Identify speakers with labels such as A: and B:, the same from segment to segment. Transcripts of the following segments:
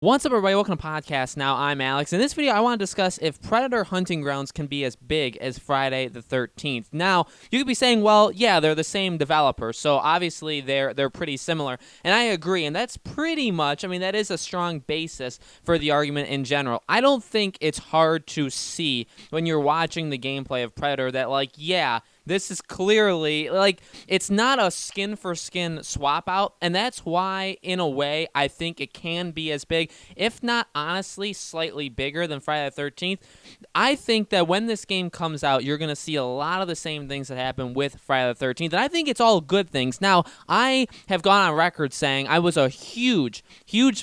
A: What's up, everybody? Welcome to Podcast Now. I'm Alex. In this video, I want to discuss if Predator Hunting Grounds can be as big as Friday the 13th. Now, you could be saying, well, yeah, they're the same developer, so obviously they're pretty similar, and I agree, and that's pretty much, that is a strong basis for the argument in general. I don't think it's hard to see when you're watching the gameplay of Predator that, yeah, this is clearly, it's not a skin-for-skin swap-out, and that's why, in a way, I think it can be as big, if not, honestly, slightly bigger than Friday the 13th. I think that when this game comes out, you're going to see a lot of the same things that happen with Friday the 13th, and I think it's all good things. Now, I have gone on record saying I was a huge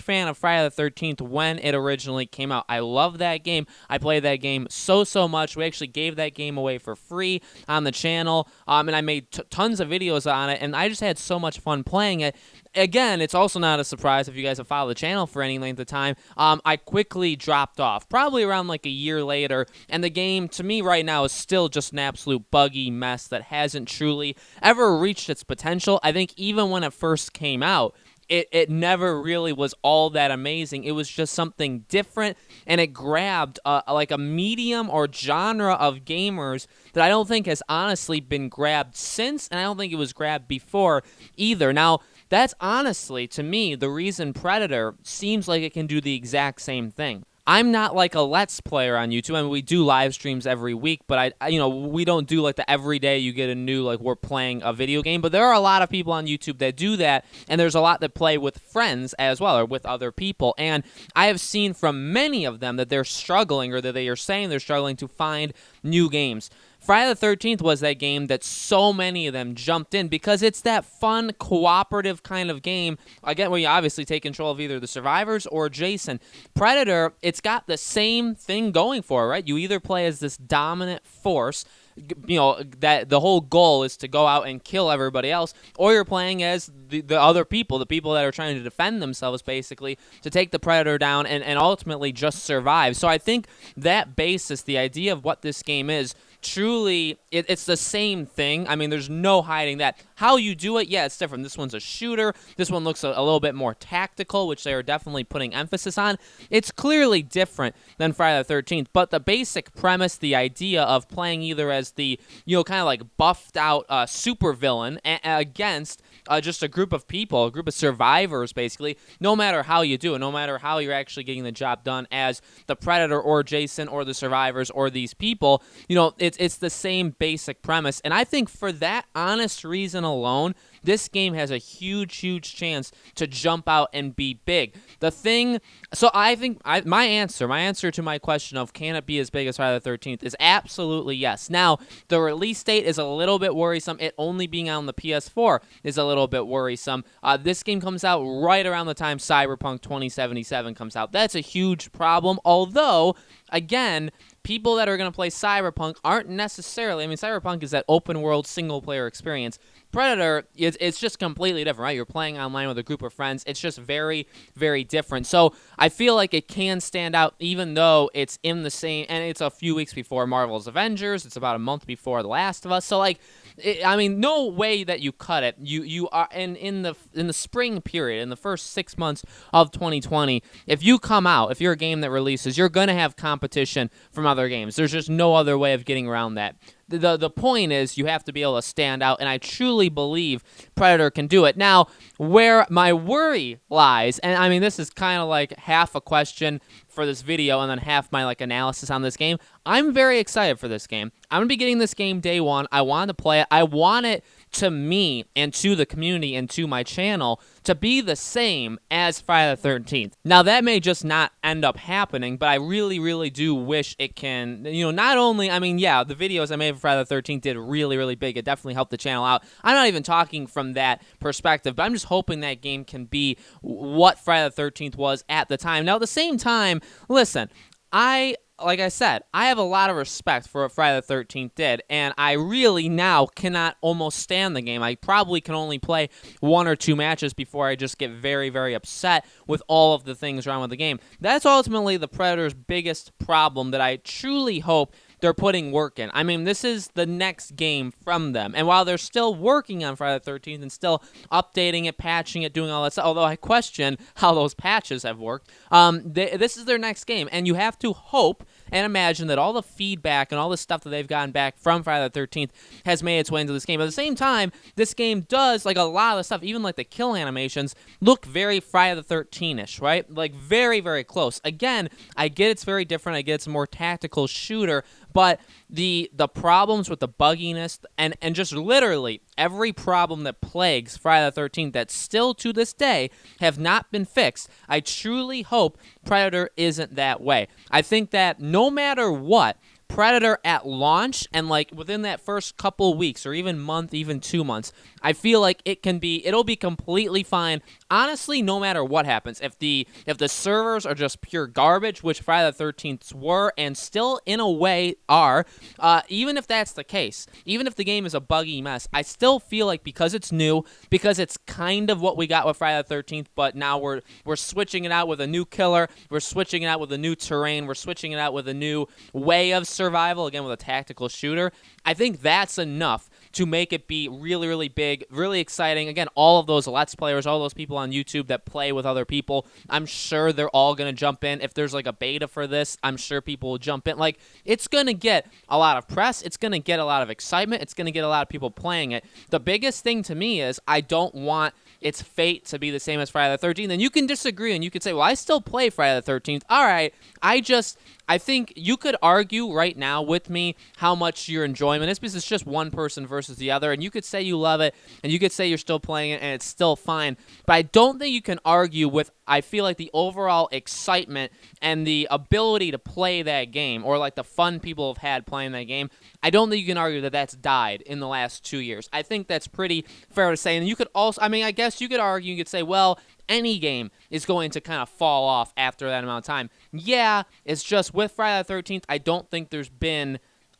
A: fan of Friday the 13th when it originally came out. I love that game. I played that game so much. We actually gave that game away for free on the channel. And I made tons of videos on it, and I just had so much fun playing it. Again, it's also not a surprise if you guys have followed the channel for any length of time. I quickly dropped off, probably around like a year later, and the game, to me right now, is still just an absolute buggy mess that hasn't truly ever reached its potential. I think even when it first came out, it never really was all that amazing. It was just something different, and it grabbed like a medium or genre of gamers that I don't think has honestly been grabbed since, and I don't think it was grabbed before either. Now, that's honestly, to me, the reason Predator seems like it can do the exact same thing. I'm not like a Let's Player on YouTube. I mean, we do live streams every week, but we don't do like the every day you get a new, like, we're playing a video game. But there are a lot of people on YouTube that do that, and there's a lot that play with friends as well, or with other people. And I have seen from many of them that they're struggling, or that they are saying they're struggling to find new games. Friday the 13th was that game that so many of them jumped in because it's that fun, cooperative kind of game, again, where you obviously take control of either the survivors or Jason. Predator, it's got the same thing going for it, right? You either play as this dominant force, that the whole goal is to go out and kill everybody else, or you're playing as the other people, the people that are trying to defend themselves, basically, to take the Predator down and ultimately just survive. So I think that basis, the idea of what this game is, truly, it's the same thing. I mean, there's no hiding that. How you do it, yeah, it's different. This one's a shooter. This one looks a little bit more tactical, which they are definitely putting emphasis on. It's clearly different than Friday the 13th, but the basic premise, the idea of playing either as the, kind of like buffed out supervillain against just a group of people, a group of survivors, basically, no matter how you do it, no matter how you're actually getting the job done as the Predator or Jason or the survivors or these people, it's the same basic premise. And I think for that honest reason alone, this game has a huge chance to jump out and be big. So I think my answer to my question of can it be as big as Friday the 13th is absolutely yes. Now, the release date is a little bit worrisome. It only being out on the PS4 is a little bit worrisome. This game comes out right around the time Cyberpunk 2077 comes out. That's a huge problem, although, again, people that are going to play Cyberpunk aren't necessarily, Cyberpunk is that open world single player experience. Predator, it's just completely different, right? You're playing online with a group of friends. It's just very different. So I feel like it can stand out even though it's in the same, and it's a few weeks before Marvel's Avengers. It's about a month before The Last of Us. So no way that you cut it. You are in the spring period, in the first 6 months of 2020, if you're a game that releases, you're going to have competition from other games. There's just no other way of getting around that. The point is you have to be able to stand out, and I truly believe Predator can do it. Now, where my worry lies, and this is kind of like half a question for this video and then half my analysis on this game, I'm very excited for this game. I'm going to be getting this game day one. I want to play it. I want it, to me and to the community and to my channel, to be the same as Friday the 13th. Now, that may just not end up happening, but I really do wish it can, not only, the videos I made for Friday the 13th did really big. It definitely helped the channel out. I'm not even talking from that perspective, but I'm just hoping that game can be what Friday the 13th was at the time. Now, at the same time, listen, like I said, I have a lot of respect for what Friday the 13th did, and I really now cannot almost stand the game. I probably can only play 1 or 2 matches before I just get very upset with all of the things wrong with the game. That's ultimately the Predator's biggest problem that I truly hope they're putting work in. I mean, this is the next game from them. And while they're still working on Friday the 13th and still updating it, patching it, doing all that stuff, although I question how those patches have worked, this is their next game. And you have to hope and imagine that all the feedback and all the stuff that they've gotten back from Friday the 13th has made its way into this game. At the same time, this game does, like a lot of the stuff, even like the kill animations, look very Friday the 13th-ish, right? Like very, very close. Again, I get it's very different. I get it's a more tactical shooter, but the problems with the bugginess and just literally every problem that plagues Friday the 13th that still to this day have not been fixed, I truly hope Predator isn't that way. I think that no matter what, Predator at launch and like within that first couple weeks or even month, even 2 months, I feel like it'll be completely fine. Honestly, no matter what happens, if the servers are just pure garbage, which Friday the 13th were and still in a way are, even if that's the case, even if the game is a buggy mess, I still feel like because it's new, because it's kind of what we got with Friday the 13th, but now we're switching it out with a new killer, we're switching it out with a new terrain, we're switching it out with a new way of survival, again with a tactical shooter. I think that's enough to make it be really, really big, really exciting. Again, all of those Let's Players, all those people on YouTube that play with other people, I'm sure they're all going to jump in. If there's like a beta for this, I'm sure people will jump in. Like, it's going to get a lot of press. It's going to get a lot of excitement. It's going to get a lot of people playing it. The biggest thing to me is I don't want its fate to be the same as Friday the 13th. And you can disagree and you could say, well, I still play Friday the 13th. All right, I think you could argue right now with me how much your enjoyment is because it's just one person versus the other, and you could say you love it, and you could say you're still playing it, and it's still fine. But I don't think you can argue with, I feel like, the overall excitement and the ability to play that game, or like the fun people have had playing that game. I don't think you can argue that that's died in the last 2 years. I think that's pretty fair to say. And you could also, I mean, I guess you could argue, you could say, well, any game is going to kind of fall off after that amount of time. Yeah, it's just with Friday the 13th,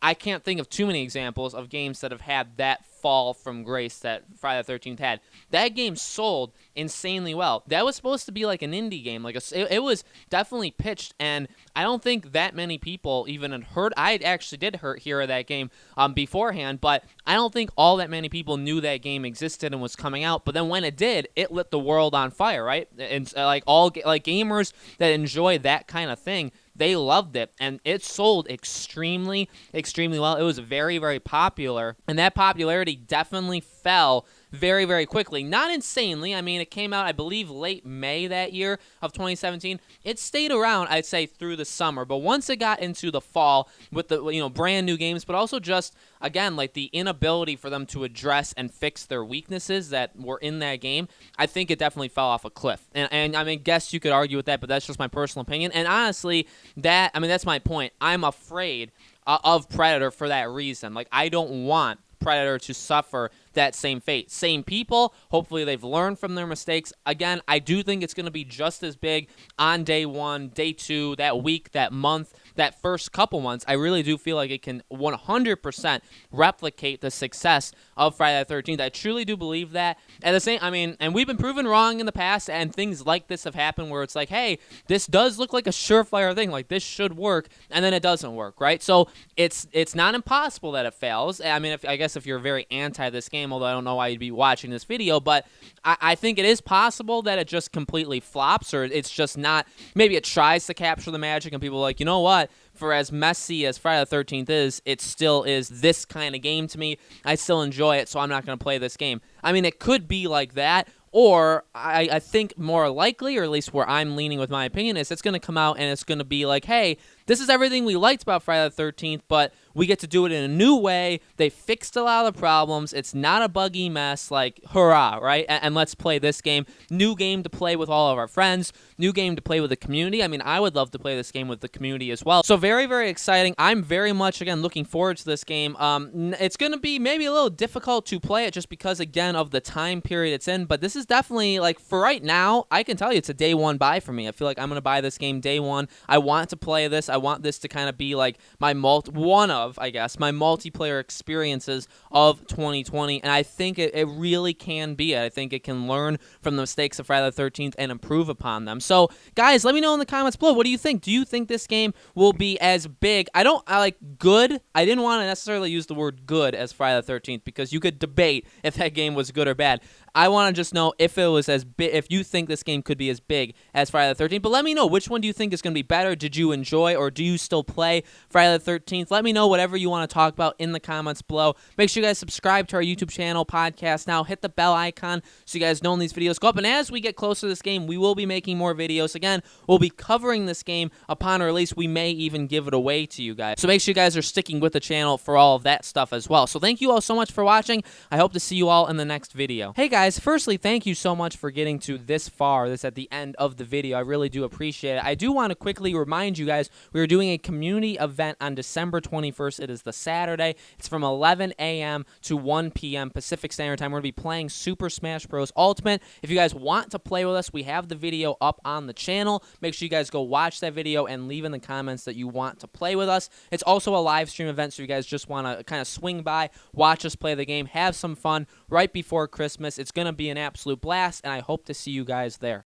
A: I can't think of too many examples of games that have had that fall from grace that Friday the 13th had. That game sold insanely well. That was supposed to be like an indie game. It was definitely pitched, and I don't think that many people even had heard. I actually did hear of that game beforehand, but I don't think all that many people knew that game existed and was coming out. But then when it did, it lit the world on fire, right? And gamers that enjoy that kind of thing, they loved it, and it sold extremely, extremely well. It was very, very popular, and that popularity definitely fell very, very quickly. Not insanely. I mean, it came out, I believe, late May that year of 2017. It stayed around, I'd say, through the summer, but once it got into the fall with the brand new games, but also just, again, like the inability for them to address and fix their weaknesses that were in that game, I think it definitely fell off a cliff. And I mean, guess you could argue with that, but that's just my personal opinion. And honestly, that's my point. I'm afraid of Predator for that reason. Like, I don't want Predator to suffer that same fate. Same people. Hopefully they've learned from their mistakes. Again, I do think it's going to be just as big on day 1, day 2, that week, that month, that first couple months. I really do feel like it can 100% replicate the success of Friday the 13th. I truly do believe that. And we've been proven wrong in the past, and things like this have happened where it's like, hey, this does look like a surefire thing. Like, this should work, and then it doesn't work, right? So it's not impossible that it fails. I mean, I guess if you're very anti this game, although I don't know why you'd be watching this video, but I think it is possible that it just completely flops, or it's just not, maybe it tries to capture the magic and people are like, you know what, for as messy as Friday the 13th is, it still is this kind of game to me. I still enjoy it, so I'm not going to play this game. I mean, it could be like that, or I think more likely, or at least where I'm leaning with my opinion, is it's going to come out and it's going to be like, hey, this is everything we liked about Friday the 13th, but we get to do it in a new way. They fixed a lot of the problems. It's not a buggy mess. Like, hurrah, right? And let's play this game. New game to play with all of our friends. New game to play with the community. I mean, I would love to play this game with the community as well. So very, very exciting. I'm very much, again, looking forward to this game. It's going to be maybe a little difficult to play it just because, again, of the time period it's in. But this is definitely, like, for right now, I can tell you it's a day 1 buy for me. I feel like I'm going to buy this game day 1. I want to play this. I want this to kind of be like my one of of, I guess, my multiplayer experiences of 2020, and I think it really can be it. I think it can learn from the mistakes of Friday the 13th and improve upon them. So, guys, let me know in the comments below. What do you think? Do you think this game will be as big? I like good. I didn't want to necessarily use the word good as Friday the 13th because you could debate if that game was good or bad. I want to just know if it was as big, if you think this game could be as big as Friday the 13th. But let me know, which one do you think is going to be better? Did you enjoy, or do you still play Friday the 13th? Let me know whatever you want to talk about in the comments below. Make sure you guys subscribe to our YouTube channel, Podcast Now. Hit the bell icon so you guys know when these videos go up. And as we get closer to this game, we will be making more videos. Again, we'll be covering this game upon release. We may even give it away to you guys. So make sure you guys are sticking with the channel for all of that stuff as well. So thank you all so much for watching. I hope to see you all in the next video. Hey guys, firstly, thank you so much for getting to this far, this at the end of the video. I really do appreciate it. I do want to quickly remind you guys, we are doing a community event on December 21st. It is the Saturday. It's from 11 a.m. to 1 p.m. Pacific Standard Time. We're going to be playing Super Smash Bros. Ultimate. If you guys want to play with us, we have the video up on the channel. Make sure you guys go watch that video and leave in the comments that you want to play with us. It's also a live stream event, so you guys just want to kind of swing by, watch us play the game, have some fun right before Christmas. It's going to be an absolute blast, and I hope to see you guys there.